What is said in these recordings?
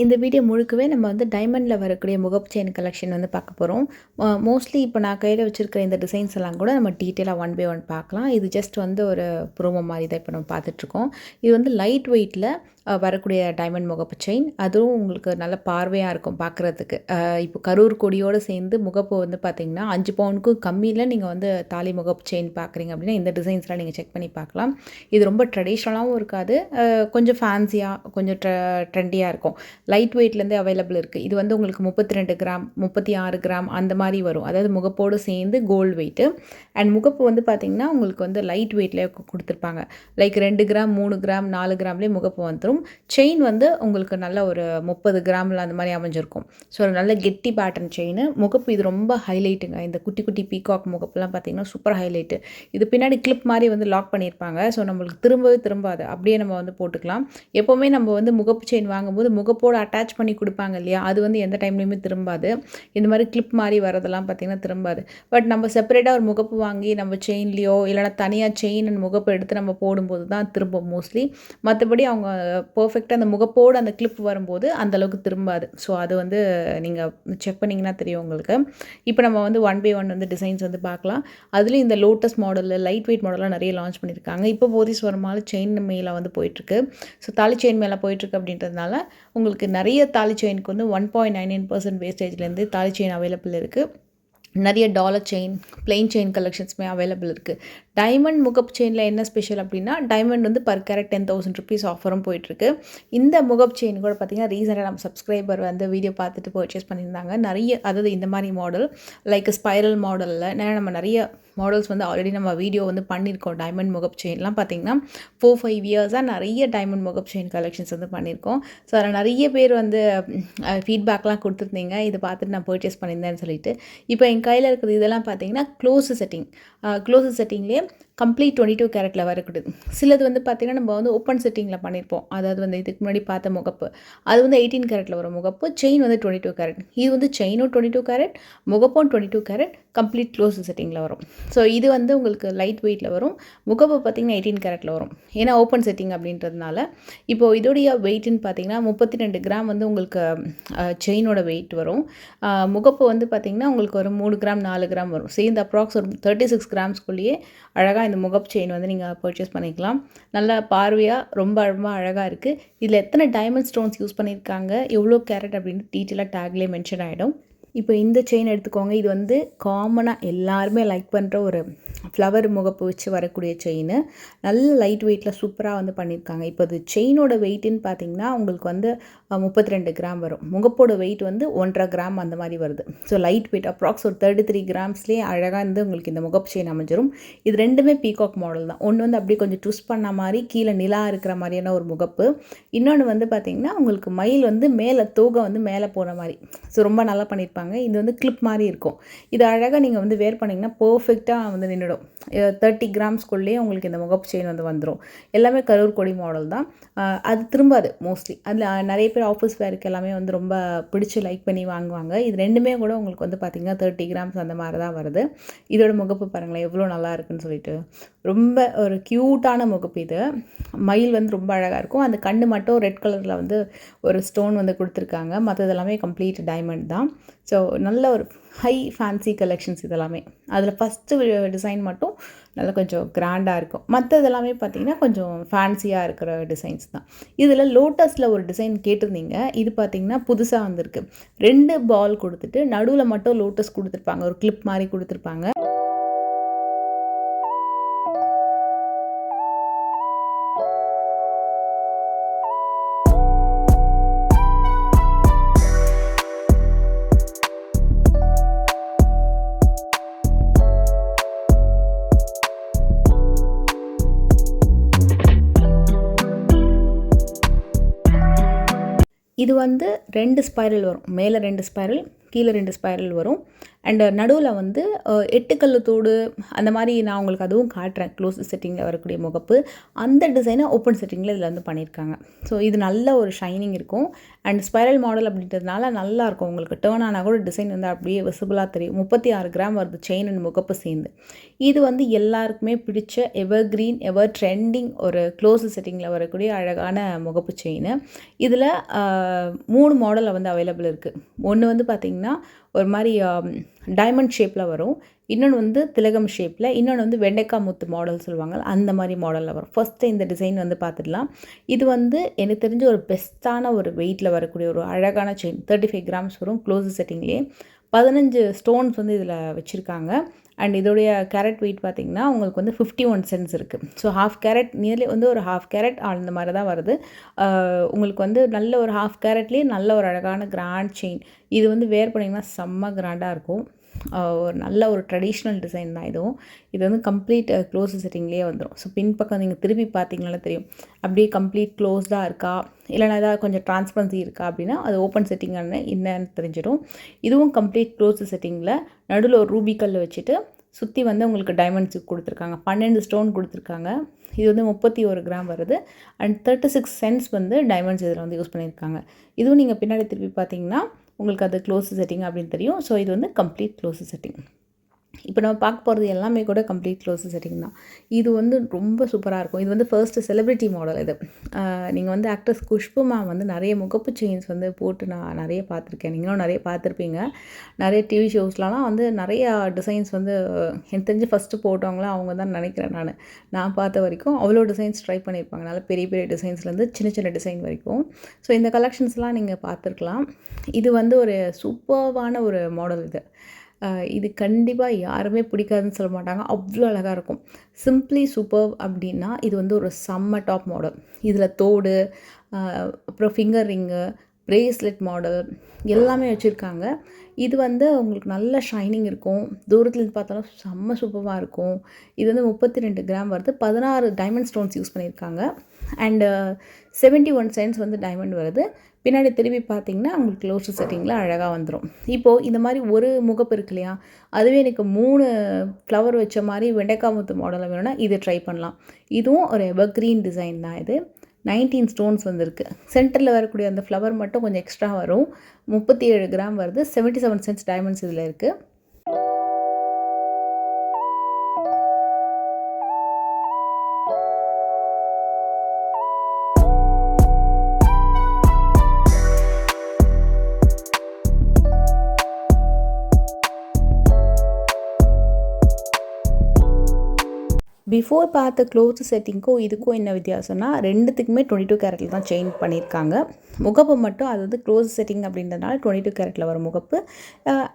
இந்த வீடியோ முழுக்கவே நம்ம வந்து டைமண்டில் வரக்கூடிய முகப்பு செயின் கலெக்ஷன் வந்து பார்க்க போகிறோம். மோஸ்ட்லி இப்போ நான் கையில் வச்சுருக்கிற இந்த டிசைன்ஸ் எல்லாம் கூட நம்ம டீட்டெயிலாக ஒன் பை ஒன் பார்க்கலாம். இது ஜஸ்ட் வந்து ஒரு ப்ரோமோ மாதிரி தான் இப்போ நம்ம பார்த்துட்ருக்கோம். இது வந்து லைட் வெயிட்டில் வரக்கூடிய டைமண்ட் முகப்பு செயின். அதுவும் உங்களுக்கு நல்ல பார்வையாக இருக்கும் பார்க்குறதுக்கு. இப்போ கரூர் கொடியோடு சேர்ந்து முகப்பு வந்து பார்த்திங்கன்னா 5 பவுனுக்கும் கம்மியில் நீங்கள் வந்து தாலி முகப்பு செயின் பார்க்குறீங்க அப்படின்னா இந்த டிசைன்ஸ்லாம் நீங்கள் செக் பண்ணி பார்க்கலாம். இது ரொம்ப ட்ரெடிஷ்னலாகவும் இருக்காது, கொஞ்சம் ஃபேன்சியாக கொஞ்சம் ட்ரெண்டியாக இருக்கும். லைட் வெயிட்லேருந்தே அவைலபிள் இருக்குது. இது வந்து உங்களுக்கு 32 கிராம் 36 கிராம் அந்த மாதிரி வரும். அதாவது முகப்போடு சேர்ந்து கோல்டு வெயிட்டு. அண்ட் முகப்பு வந்து பார்த்திங்கன்னா உங்களுக்கு வந்து லைட் வெயிட்லேயே கொடுத்துருப்பாங்க. லைக் 2 கிராம் 3 கிராம் 4 கிராம்லேயே முகப்பு வந்துடும். செயின் வந்து உங்களுக்கு நல்ல ஒரு 30 கிராமில் அந்த மாதிரி அமைஞ்சிருக்கும். ஸோ ஒரு நல்ல கெட்டி பேட்டர்ன் செயின். முகப்பு இது ரொம்ப ஹைலைட்டுங்க. இந்த குட்டி குட்டி பீகாக் முகப்புலாம் பார்த்திங்கன்னா சூப்பர் ஹைலைட்டு. இது பின்னாடி கிளிப் மாதிரி வந்து லாக் பண்ணியிருப்பாங்க. ஸோ நம்மளுக்கு திரும்பாது, அப்படியே நம்ம வந்து போட்டுக்கலாம். எப்போவுமே நம்ம வந்து முகப்பு செயின் வாங்கும்போது முகப்போடு அட்டாச் பண்ணி கொடுப்பாங்க இல்லையா, அது வந்து எந்த டைம்லையுமே திரும்பாது. இந்த மாதிரி கிளிப் மாதிரி வரதெல்லாம் பார்த்திங்கன்னா திரும்பாது. பட் நம்ம செப்பரேட்டாக ஒரு முகப்பு வாங்கி நம்ம செயின்லேயோ இல்லைனா தனியாக செயின் அண்ட் முகப்பு எடுத்து நம்ம போடும்போது தான் திரும்பும் மோஸ்ட்லி. மற்றபடி அவங்க பர்ஃபெக்டாக அந்த முகப்போடு அந்த கிளிப் வரும்போது அந்தளவுக்கு திரும்பாது. ஸோ அது வந்து நீங்கள் செக் பண்ணிங்கன்னா தெரியும் உங்களுக்கு. இப்போ நம்ம வந்து ஒன் பை ஒன் வந்து டிசைன்ஸ் வந்து பார்க்கலாம். அதுலேயும் இந்த லோட்டஸ் மாடலில் லைட் வெயிட் மாடலாம் நிறைய லான்ச் பண்ணியிருக்காங்க. இப்போ போதீஸ்வரமால செயின் மேலே வந்து போயிட்டுருக்கு. ஸோ தாலி செயின் மேலே போயிட்டுருக்கு அப்படின்றதுனால உங்களுக்கு நிறைய தாலி செயினுக்கு வந்து 1.99% வேஸ்டேஜ்லேருந்து தாலி செயின் அவைலபிள் இருக்குது. நிறைய டாலர் செயின் பிளெயின் செயின் கலெக்ஷன்ஸுமே அவைலபிள் இருக்குது. டைமண்ட் முகப்பு செயினில் என்ன ஸ்பெஷல் அப்படின்னா டைமண்ட் வந்து பர் கேரட் 10,000 ருபீஸ் ஆஃபரும் போயிட்டுருக்கு. இந்த முகப்பு செயின் கூட பார்த்திங்கன்னா ரீசெண்டாக நம்ம சப்ஸ்கிரைபர் வந்து வீடியோ பார்த்துட்டு பர்ச்சேஸ் பண்ணியிருந்தாங்க. நிறைய அதாவது இந்த மாதிரி மாடல் லைக் ஸ்பைரல் மாடலில் நம்ம நிறைய மாடல்ஸ் வந்து ஆல்ரெடி நம்ம வீடியோ வந்து பண்ணியிருக்கோம். டைமண்ட் முகப்பு செயின்லாம் பார்த்திங்கன்னா 4-5 இயர்ஸாக நிறைய டைமண்ட் முகப்பு செயின் கலெக்ஷன்ஸ் வந்து பண்ணியிருக்கோம். ஸோ அதில் நிறைய பேர் வந்து ஃபீட்பேக்லாம் கொடுத்துருந்தீங்க, இதை பார்த்துட்டு நான் பர்ச்சேஸ் பண்ணியிருந்தேன்னு சொல்லிட்டு. இப்போ என் கையில் இருக்கிறது இதெல்லாம் பார்த்திங்கன்னா க்ளோஸ் செட்டிங்லேயே கம்ப்ளீட் 22 கேரட்டில் வரக்கூடியது. சிலது வந்து பார்த்திங்கன்னா நம்ம வந்து ஓப்பன் செட்டிங்கில் பண்ணியிருப்போம். அதாவது வந்து இதுக்கு முன்னாடி பார்த்த முகப்பு அது வந்து 18 கேரட்டில் வரும் முகப்பு. செயின் வந்து 22 கேரட். இது வந்து செயினும் 22 கேரட், முகப்பும் 22 கேரட், கம்ப்ளீட் க்ளோஸ் செட்டிங்கில் வரும். ஸோ இது வந்து உங்களுக்கு லைட் வெயிட்டில் வரும். முகப்பு பார்த்திங்கன்னா 18 கேரட்டில் வரும். ஏன்னா ஓப்பன் செட்டிங் அப்படின்றதுனால. இப்போது இதோடைய வெயிட்டுன்னு பார்த்திங்கன்னா 32 கிராம் வந்து உங்களுக்கு செயினோட வெயிட் வரும். முகப்பு வந்து பார்த்திங்கன்னா உங்களுக்கு ஒரு 3 கிராம் 4 கிராம் வரும். சேர்ந்து அப்ராக்ஸ் ஒரு 36 கிராம்ஸ்குள்ளேயே அழகாக இந்த முகப்பு செயின் வந்து நீங்கள் பர்ச்சேஸ் பண்ணிக்கலாம். நல்லா பார்வையாக ரொம்ப அழகாக இருக்குது. இதில் எத்தனை டைமண்ட் ஸ்டோன்ஸ் யூஸ் பண்ணியிருக்காங்க, எவ்வளோ கேரட் அப்படின்னு டீட்டெயிலாக டேக்லேயே மென்ஷன் ஆகிடும். இப்போ இந்த செயின் எடுத்துக்கோங்க. இது வந்து காமனாக எல்லாருமே லைக் பண்ணுற ஒரு ஃப்ளவர் முகப்பு வச்சு வரக்கூடிய செயின். நல்ல லைட் வெயிட்டில் சூப்பராக வந்து பண்ணியிருக்காங்க. இப்போ அது செயினோட வெயிட்டுன்னு பார்த்தீங்கன்னா உங்களுக்கு வந்து 32 கிராம் வரும். முகப்போட வெயிட் வந்து 1.5 கிராம் அந்த மாதிரி வருது. ஸோ லைட் வெயிட் அப்ராக்ஸ் ஒரு 33 கிராம்ஸ்லேயே அழகாக வந்து உங்களுக்கு இந்த முகப்பு செயின் அமைஞ்சிரும். இது ரெண்டுமே பீகாக் மாடல் தான். ஒன்று வந்து அப்படியே கொஞ்சம் ட்விஸ்ட் பண்ண மாதிரி கீழே நிலா இருக்கிற மாதிரியான ஒரு முகப்பு. இன்னொன்று வந்து பார்த்திங்கன்னா உங்களுக்கு மயில் வந்து மேலே தோகை வந்து மேலே போகிற மாதிரி. ஸோ ரொம்ப நல்லா பண்ணியிருப்பாங்க. இது வந்து கிளிப் மாதிரி இருக்கும். இது அழகாக நீங்கள் வந்து வேர் பண்ணிங்கன்னா பர்ஃபெக்டாக வந்து நின்றுடும். 30 கிராம்ஸ்குள்ளேயே உங்களுக்கு இந்த முகப்பு செயின் வந்து வந்துடும். எல்லாமே கரூர் கொடி மாடல் தான். அது திரும்பாது மோஸ்ட்லி. அதில் நிறைய பேர் ஆஃபீஸ் வேருக்கு எல்லாமே வந்து ரொம்ப பிடிச்சி லைக் பண்ணி வாங்குவாங்க. இது ரெண்டுமே கூட உங்களுக்கு வந்து பார்த்திங்கன்னா 30 கிராம்ஸ் அந்த மாதிரி தான் வருது. இதோட முகப்பு பாருங்களேன் எவ்வளோ நல்லா இருக்குன்னு சொல்லிட்டு. ரொம்ப ஒரு க்யூட்டான முகப்பு இது. மயில் வந்து ரொம்ப அழகாக இருக்கும். அந்த கண்ணு மட்டும் ரெட் கலரில் வந்து ஒரு ஸ்டோன் வந்து கொடுத்துருக்காங்க. மற்றது எல்லாமே கம்ப்ளீட் டைமண்ட் தான். ஸோ நல்ல ஒரு ஹை ஃபேன்சி கலெக்ஷன்ஸ் இதெல்லாமே. அதில் ஃபஸ்ட்டு டிசைன் மட்டும் நல்லா கொஞ்சம் கிராண்டாக இருக்கும். மற்றது எல்லாமே பார்த்திங்கன்னா கொஞ்சம் ஃபேன்சியாக இருக்கிற டிசைன்ஸ் தான். இதில் லோட்டஸில் ஒரு டிசைன் கேட்டிருந்தீங்க. இது பார்த்திங்கன்னா புதுசாக வந்திருக்கு. 2 பால் கொடுத்துட்டு நடுவில் மட்டும் லோட்டஸ் கொடுத்துருப்பாங்க. ஒரு கிளிப் மாதிரி கொடுத்துருப்பாங்க. இது வந்து 2 ஸ்பைரல் வரும். மேலே 2 ஸ்பைரல், கீழே 2 ஸ்பைரல் வரும். அண்ட் நடுவில் வந்து 8 கல்லு தோடு அந்த மாதிரி நான் உங்களுக்கு அதுவும் காட்டுறேன். க்ளோஸ் செட்டிங்கில் வரக்கூடிய முகப்பு அந்த டிசைனை ஓப்பன் செட்டிங்கில் இதில் வந்து பண்ணியிருக்காங்க. ஸோ இது நல்ல ஒரு ஷைனிங் இருக்கும். அண்ட் ஸ்பைரல் மாடல் அப்படின்றதுனால நல்லாயிருக்கும். உங்களுக்கு டேர்ன் ஆனால் கூட டிசைன் வந்து அப்படியே விசிபிளாக தெரியும். 36 கிராம் வருது செயின் அண்ட் முகப்பு சேர்ந்து. இது வந்து எல்லாருக்குமே பிடிச்ச எவர் கிரீன் எவர் ட்ரெண்டிங் ஒரு க்ளோஸ் செட்டிங்கில் வரக்கூடிய அழகான முகப்பு செயின். இதில் 3 மாடலில் வந்து அவைலபிள் இருக்குது. ஒன்று வந்து பார்த்திங்கன்னா ஒரு மாதிரி டைமண்ட் ஷேப்பில் வரும். இன்னொன்று வந்து திலகம் ஷேப்பில், இன்னொன்று வந்து வெண்டைக்காய் முத்து மாடல் சொல்லுவாங்க, அந்த மாதிரி மாடலில் வரும். ஃபஸ்ட்டு இந்த டிசைன் வந்து பார்த்துடலாம். இது வந்து எனக்கு தெரிஞ்ச ஒரு பெஸ்ட்டான ஒரு வெயிட்டில் வரக்கூடிய ஒரு அழகான செயின். 35 கிராம்ஸ் வரும். க்ளோஸ் செட்டிங்லேயே 15 ஸ்டோன்ஸ் வந்து இதில் வச்சுருக்காங்க. அண்ட் இதோடைய கேரட் வெயிட் பார்த்திங்கன்னா உங்களுக்கு வந்து 51 சென்ட்ஸ் இருக்குது. ஸோ ஹாஃப் கேரட் நியர்லி வந்து ஒரு ஹாஃப் கேரட் அந்த மாதிரி தான் வருது. உங்களுக்கு வந்து நல்ல ஒரு ஹாஃப் கேரட்லேயே நல்ல ஒரு அழகான கிராண்ட் செயின். இது வந்து வேர் பண்ணிங்கன்னா செம்ம கிராண்டாக இருக்கும். ஒரு நல்ல ஒரு ட்ரெடிஷ்னல் டிசைன் தான் இதுவும். இது வந்து கம்ப்ளீட் க்ளோஸ் செட்டிங்லேயே வந்துடும். ஸோ பின்பக்கம் நீங்கள் திருப்பி பார்த்தீங்கனாலே தெரியும் அப்படியே கம்ப்ளீட் க்ளோஸ்டாக இருக்கா, இல்லைனா ஏதாவது கொஞ்சம் ட்ரான்ஸ்பரன்சி இருக்கா அப்படின்னா அது ஓப்பன் செட்டிங்கான என்னன்னு தெரிஞ்சிடும். இதுவும் கம்ப்ளீட் க்ளோஸ் செட்டிங்கில் நடுவில் ஒரு ரூபி கல் வச்சுட்டு சுற்றி வந்து உங்களுக்கு டைமண்ட்ஸ் கொடுத்துருக்காங்க. 12 ஸ்டோன் கொடுத்துருக்காங்க. இது வந்து 31 கிராம் வருது. அண்ட் 36 சென்ட்ஸ் வந்து டைமண்ட்ஸ் இதில் வந்து யூஸ் பண்ணியிருக்காங்க. இதுவும் நீங்கள் பின்னாடி திருப்பி பார்த்தீங்கன்னா உங்களுக்கு அது க்ளோஸ் செட்டிங் அப்படின்னு தெரியும். ஸோ இது வந்து கம்ப்ளீட் க்ளோஸ் செட்டிங். இப்போ நம்ம பார்க்க போகிறது எல்லாமே கூட கம்ப்ளீட் க்ளோஸ் செட்டிங் தான். இது வந்து ரொம்ப சூப்பராக இருக்கும். இது வந்து ஃபர்ஸ்ட்டு செலிப்ரிட்டி மாடல். இது நீங்கள் வந்து ஆக்ட்ரஸ் குஷ்பு மேம் வந்து நிறைய முகப்பு செயின்ஸ் வந்து போட்டு நான் நிறைய பார்த்துருக்கேன். நீங்களும் நிறைய பார்த்துருப்பீங்க. நிறைய டிவி ஷோஸ்லாம் வந்து நிறையா டிசைன்ஸ் வந்து எனக்கு தெரிஞ்சு ஃபஸ்ட்டு போட்டவங்களாம் அவங்க தான் நினைக்கிறேன். நான் பார்த்த வரைக்கும் அவ்வளோ டிசைன்ஸ் ட்ரை பண்ணியிருப்பாங்க. நல்ல பெரிய பெரிய டிசைன்ஸ்லேருந்து சின்ன சின்ன டிசைன் வரைக்கும். ஸோ இந்த கலெக்ஷன்ஸ்லாம் நீங்கள் பார்த்துருக்கலாம். இது வந்து ஒரு சூப்பர்வான ஒரு மாடல். இது கண்டிப்பாக யாருமே பிடிக்காதுன்னு சொல்ல மாட்டாங்க. அவ்வளோ அழகாக இருக்கும். சிம்ப்ளி சூப்பர் அப்படின்னா இது வந்து ஒரு செம்ம டாப் மாடல். இதில் தோடு, அப்புறம் ஃபிங்கர் ரிங்கு, பிரேஸ்லெட் மாடல் எல்லாமே வச்சுருக்காங்க. இது வந்து உங்களுக்கு நல்ல ஷைனிங் இருக்கும். தூரத்துலேருந்து பார்த்தாலும் செம்ம சூப்பராக இருக்கும். இது வந்து 32 கிராம் வருது. 16 டைமண்ட் ஸ்டோன்ஸ் யூஸ் பண்ணியிருக்காங்க. அண்டு 71 சென்ட்ஸ் வந்து டைமண்ட் வருது. பின்னாடி திரும்பி பார்த்தீங்கன்னா உங்களுக்கு க்ளோஸ் செட்டிங்கில் அழகாக வந்துடும். இப்போது இந்த மாதிரி ஒரு முகப்பு இருக்கு இல்லையா, அதுவே எனக்கு 3 ஃப்ளவர் வச்ச மாதிரி வெண்டைக்காய் முத்து மாடலில் வேணும்னா இதை ட்ரை பண்ணலாம். இதுவும் ஒரு எவர் கிரீன் டிசைன் தான். இது 19 ஸ்டோன்ஸ் வந்துருக்கு. சென்டரில் வரக்கூடிய அந்த ஃப்ளவர் மட்டும் கொஞ்சம் எக்ஸ்ட்ரா வரும். 37 கிராம் வருது. 77 சென்ட்ஸ் டைமண்ட்ஸ் இதில் இருக்குது. பிஃபோர் பார்த்த க்ளோஸ் செட்டிங்க்கும் இதுக்கும் என்ன வித்தியாசம்னா, ரெண்டுத்துக்குமே 22 கேரட்டில் தான் செயின் பண்ணியிருக்காங்க. முகப்பு மட்டும் அது வந்து க்ளோஸ் செட்டிங் அப்படின்றதுனால 22 கேரட்டில் வரும் முகப்பு.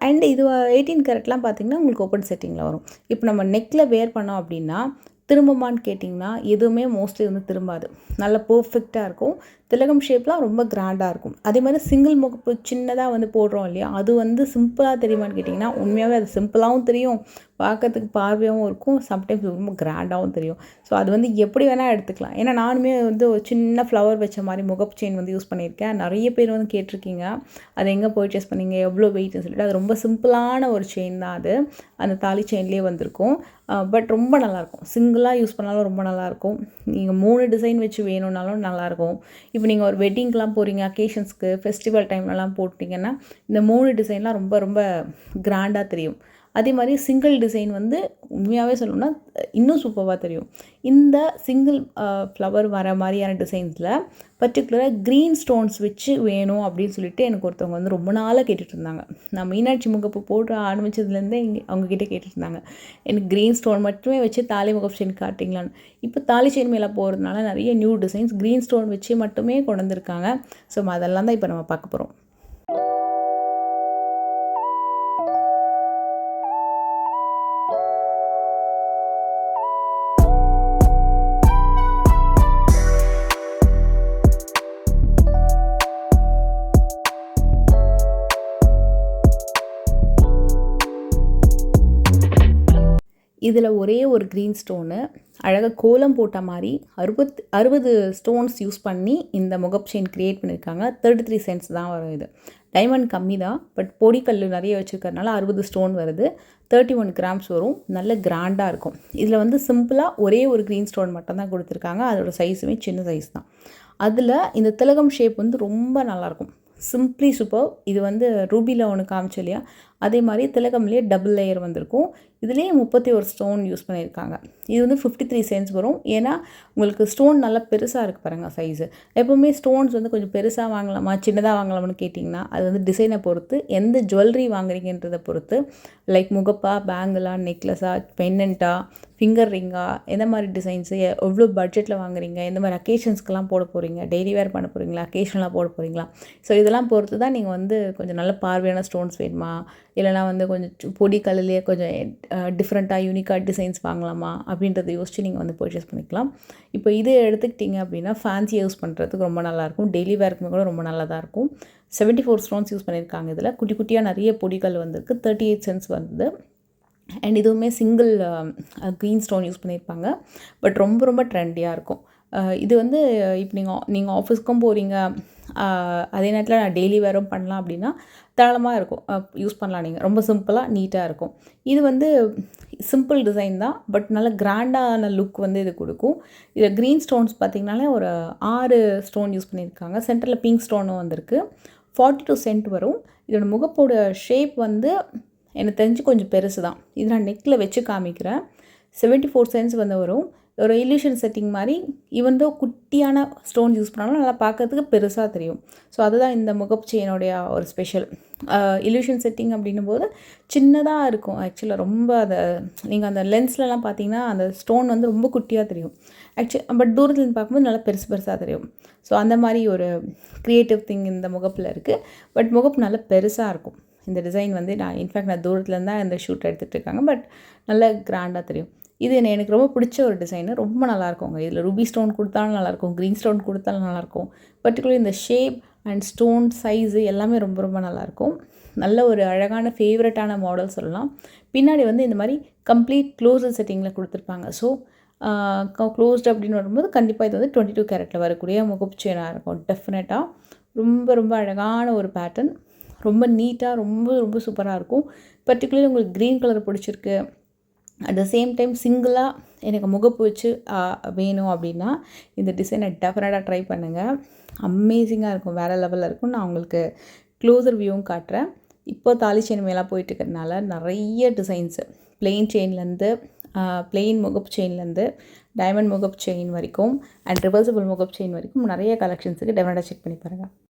அண்ட் இது 18 கேரட்லாம் பார்த்திங்கன்னா உங்களுக்கு ஓப்பன் செட்டிங்கில் வரும். இப்போ நம்ம நெக்கில் வேர் பண்ணோம் அப்படின்னா திரும்புமான்னு கேட்டிங்கன்னா எதுவுமே மோஸ்ட்லி வந்து திரும்பாது. நல்லா பர்ஃபெக்டாக இருக்கும். திலகம் ஷேப்லாம் ரொம்ப கிராண்டாக இருக்கும். அதே மாதிரி சிங்கிள் முகப்பு சின்னதாக வந்து போடுறோம் இல்லையா, அது வந்து சிம்பிளாக தெரியுமான்னு கேட்டிங்கன்னா உண்மையாகவே அது சிம்பிளாகவும் தெரியும், பார்க்கறதுக்கு பார்வையாகவும் இருக்கும், சம்டைம்ஸ் ரொம்ப கிராண்டாகவும் தெரியும். ஸோ அது வந்து எப்படி வேணால் எடுத்துக்கலாம். ஏன்னா நானுமே வந்து ஒரு சின்ன ஃப்ளவர் வச்ச மாதிரி முகப்பு செயின் வந்து யூஸ் பண்ணியிருக்கேன். நிறைய பேர் வந்து கேட்டிருக்கீங்க அதை எங்கே பர்ச்சேஸ் பண்ணீங்க, எவ்வளோ வெயிட்னு சொல்லிட்டு. அது ரொம்ப சிம்பிளான ஒரு செயின் தான். அது அந்த தாலி செயின்லேயே வந்திருக்கும். பட் ரொம்ப நல்லாயிருக்கும். சிங்கிளாக யூஸ் பண்ணாலும் ரொம்ப நல்லாயிருக்கும். நீங்கள் 3 டிசைன் வச்சு வேணும்னாலும் நல்லாயிருக்கும். இப்போ நீங்கள் ஒரு வெட்டிங்க்கெலாம் போகிறீங்க, அக்கேஷன்ஸ்க்கு, ஃபெஸ்டிவல் டைம்லலாம் போட்டிங்கன்னா இந்த 3 டிசைன்லாம் ரொம்ப ரொம்ப கிராண்டாக தெரியும். அதே மாதிரி சிங்கிள் டிசைன் வந்து உண்மையாகவே சொல்லணும்னா இன்னும் சூப்பராக தெரியும். இந்த சிங்கிள் ஃப்ளவர் வர மாதிரியான டிசைன்ஸில் பர்டிகுலராக க்ரீன் ஸ்டோன்ஸ் வச்சு வேணும் அப்படின்னு சொல்லிட்டு எனக்கு ஒருத்தவங்க வந்து ரொம்ப நாளாக கேட்டுட்டு இருந்தாங்க. நான் மீனாட்சி முகப்பு போட்டு ஆரம்பித்ததுலேருந்தே அவங்கக்கிட்ட கேட்டுட்டு இருந்தாங்க, எனக்கு க்ரீன் ஸ்டோன் மட்டுமே வச்சு தாலி முகப்பு செயின் காட்டிங்களான்னு. இப்போ தாலி செயின் மேலே போகிறதுனால நிறைய நியூ டிசைன்ஸ் க்ரீன் ஸ்டோன் வச்சு மட்டுமே கொண்டு வந்திருக்காங்க. ஸோ அதெல்லாம் தான் இப்போ நம்ம பார்க்க போகிறோம். இதில் ஒரே ஒரு க்ரீன் ஸ்டோனு அழகாக கோலம் போட்ட மாதிரி 60 ஸ்டோன்ஸ் யூஸ் பண்ணி இந்த முகப் செயின் க்ரியேட் பண்ணியிருக்காங்க. 33 சென்ட்ஸ் தான் வரும் இது. டைமண்ட் கம்மி தான், பட் பொடிக்கல் நிறைய வச்சுருக்கறனால 60 ஸ்டோன் வருது. 31 கிராம்ஸ் வரும். நல்ல கிராண்டாக இருக்கும். இதில் வந்து சிம்பிளாக ஒரே ஒரு க்ரீன் ஸ்டோன் மட்டும் தான் கொடுத்துருக்காங்க. அதோட சைஸுமே சின்ன சைஸ் தான். அதில் இந்த திலகம் ஷேப் வந்து ரொம்ப நல்லாயிருக்கும். Simply super. இது வந்து ரூபியில் ஒன்று காமிச்சு இல்லையா, அதே மாதிரி திலகம்லேயே டபுள் லேயர் வந்திருக்கும். இதுலேயே 31 ஸ்டோன் யூஸ் பண்ணியிருக்காங்க. இது வந்து 53 சென்ட்ஸ் வரும். ஏன்னா உங்களுக்கு ஸ்டோன் நல்லா பெருசாக இருக்குது பாருங்கள் சைஸு. எப்போவுமே ஸ்டோன்ஸ் வந்து கொஞ்சம் பெருசாக வாங்கலாமா சின்னதாக வாங்கலாமான்னு கேட்டிங்கன்னா அது வந்து டிசைனை பொறுத்து, எந்த ஜுவல்லரி வாங்குறீங்கன்றதை பொறுத்து, லைக் முகப்பா, பேங்கிளா, நெக்லஸா, பென்னண்ட்டா, ஃபிங்கர் ரிங்கா, எந்த மாதிரி டிசைன்ஸு, எவ்வளோ பட்ஜெட்டில் வாங்குறீங்க, எந்த மாதிரி அக்கேஷன்ஸ்க்கெலாம் போட போகிறீங்க, டெய்லி வேர் பண்ண போகிறீங்களா, அக்கேஷனலாக போட போகிறீங்களா, ஸோ இதெல்லாம் பொறுத்து தான் நீங்கள் வந்து கொஞ்சம் நல்ல பார்வையான ஸ்டோன்ஸ் வேணுமா, இல்லைனா வந்து கொஞ்சம் பொடி கல்லுலேயே கொஞ்சம் டிஃப்ரெண்ட்டாக யூனிக்காக டிசைன்ஸ் வாங்கலாமா அப்படின்றத யோசித்து நீங்கள் வந்து பர்ச்சேஸ் பண்ணிக்கலாம். இப்போ இது எடுத்துக்கிட்டிங்க அப்படின்னா ஃபேன்சியாக யூஸ் பண்ணுறதுக்கு ரொம்ப நல்லாயிருக்கும். டெய்லி வேர்க்குமே கூட ரொம்ப நல்லா தான் இருக்கும். 74 ஸ்டோன்ஸ் யூஸ் பண்ணியிருக்காங்க. இதில் குட்டி குட்டியாக நிறைய பொடிகள் வந்திருக்கு. 38 சென்ட்ஸ் வந்து. அண்ட் இதுவுமே சிங்கிள் க்ரீன் ஸ்டோன் யூஸ் பண்ணியிருப்பாங்க. பட் ரொம்ப ரொம்ப ட்ரெண்டியாக இருக்கும். இது வந்து இப்போ நீங்கள் ஆஃபீஸ்க்கும் போகிறீங்க, அதே நேரத்தில் நான் டெய்லி வேரும் பண்ணலாம் அப்படின்னா தாராளமாக இருக்கும், யூஸ் பண்ணலாம். நீங்கள் ரொம்ப சிம்பிளாக நீட்டாக இருக்கும். இது வந்து சிம்பிள் டிசைன் தான், பட் நல்ல கிராண்டான லுக் வந்து இது கொடுக்கும். இதில் க்ரீன் ஸ்டோன்ஸ் பார்த்திங்கனாலே ஒரு 6 ஸ்டோன் யூஸ் பண்ணியிருக்காங்க. சென்டரில் பிங்க் ஸ்டோனும் வந்திருக்கு. 42 சென்ட் வரும். இதோட முகப்போட ஷேப் வந்து எனக்கு தெரிஞ்சு கொஞ்சம் பெருசு தான். இது நான் நெக்கில் வச்சு காமிக்கிறேன். 74 சென்ட்ஸ் வந்து வரும். ஒரு இல்யூஷன் செட்டிங் மாதிரி. ஈவன் தோ குட்டியான ஸ்டோன் யூஸ் பண்ணாலும் நல்லா பார்க்கறதுக்கு பெருசாக தெரியும். ஸோ அதுதான் இந்த முகப் செயினுடைய ஒரு ஸ்பெஷல். இல்யூஷன் செட்டிங் அப்படின்னும் போது சின்னதாக இருக்கும். ஆக்சுவலாக ரொம்ப நீங்கள் அந்த லென்ஸ்லலாம் பார்த்தீங்கன்னா அந்த ஸ்டோன் வந்து ரொம்ப குட்டியாக தெரியும். பட் தூரத்தில் பார்க்கும்போது நல்லா பெருசாக தெரியும். ஸோ அந்த மாதிரி ஒரு க்ரியேட்டிவ் திங் இந்த முகப்பில் இருக்குது. பட் முகப்பு நல்லா பெருசாக இருக்கும். இந்த டிசைன் வந்து நான் தூரத்துலேருந்து தான் இந்த ஷூட் எடுத்துகிட்டு இருக்காங்க. பட் நல்ல கிராண்டாக தெரியும். இது எனக்கு ரொம்ப பிடிச்ச ஒரு டிசைனு. ரொம்ப நல்லாயிருக்குங்க. இதில் ரூபி ஸ்டோன் கொடுத்தாலும் நல்லாயிருக்கும், க்ரீன் ஸ்டோன் கொடுத்தாலும் நல்லாயிருக்கும். பர்டிகுலர் இந்த ஷேப் அண்ட் ஸ்டோன் சைஸு எல்லாமே ரொம்ப ரொம்ப நல்லாயிருக்கும். நல்ல ஒரு அழகான ஃபேவரட்டான மாடல் சொல்லலாம். பின்னாடி வந்து இந்த மாதிரி கம்ப்ளீட் க்ளோஸ்டு செட்டிங்கில் கொடுத்துருப்பாங்க. ஸோ க்ளோஸ்டு அப்படின்னு வரும்போது கண்டிப்பாக இது வந்து 22 கேரட்டில் வரக்கூடிய முகப்பு செயினாக இருக்கும். டெஃபினட்டாக ரொம்ப ரொம்ப அழகான ஒரு பேட்டர்ன். ரொம்ப நீட்டாக ரொம்ப ரொம்ப சூப்பராக இருக்கும். பர்டிகுலர்லி உங்களுக்கு க்ரீன் கலர் பிடிச்சிருக்கு, அட் த சேம் டைம் சிங்கிளாக எனக்கு முகப்பு வச்சு வேணும் அப்படின்னா இந்த டிசைனை டெஃபினட்டாக ட்ரை பண்ணுங்கள். அமேசிங்காக இருக்கும், வேறு லெவலில் இருக்கும். நான் உங்களுக்கு க்ளோசர் வியூவும் காட்டுறேன். இப்போ தாலி செயின் மேலாம் போயிட்டுருக்கிறதுனால நிறைய டிசைன்ஸு, பிளெயின் செயின்லேருந்து பிளெயின் முகப்பு செயின்லேருந்து டைமண்ட் முகப்பு செயின் வரைக்கும் அண்ட் ரிவர்சிபிள் முகப்பு செயின் வரைக்கும் நிறைய கலெக்ஷன்ஸுக்கு டெஃபினட்டாக செக் பண்ணி பாருங்கள்.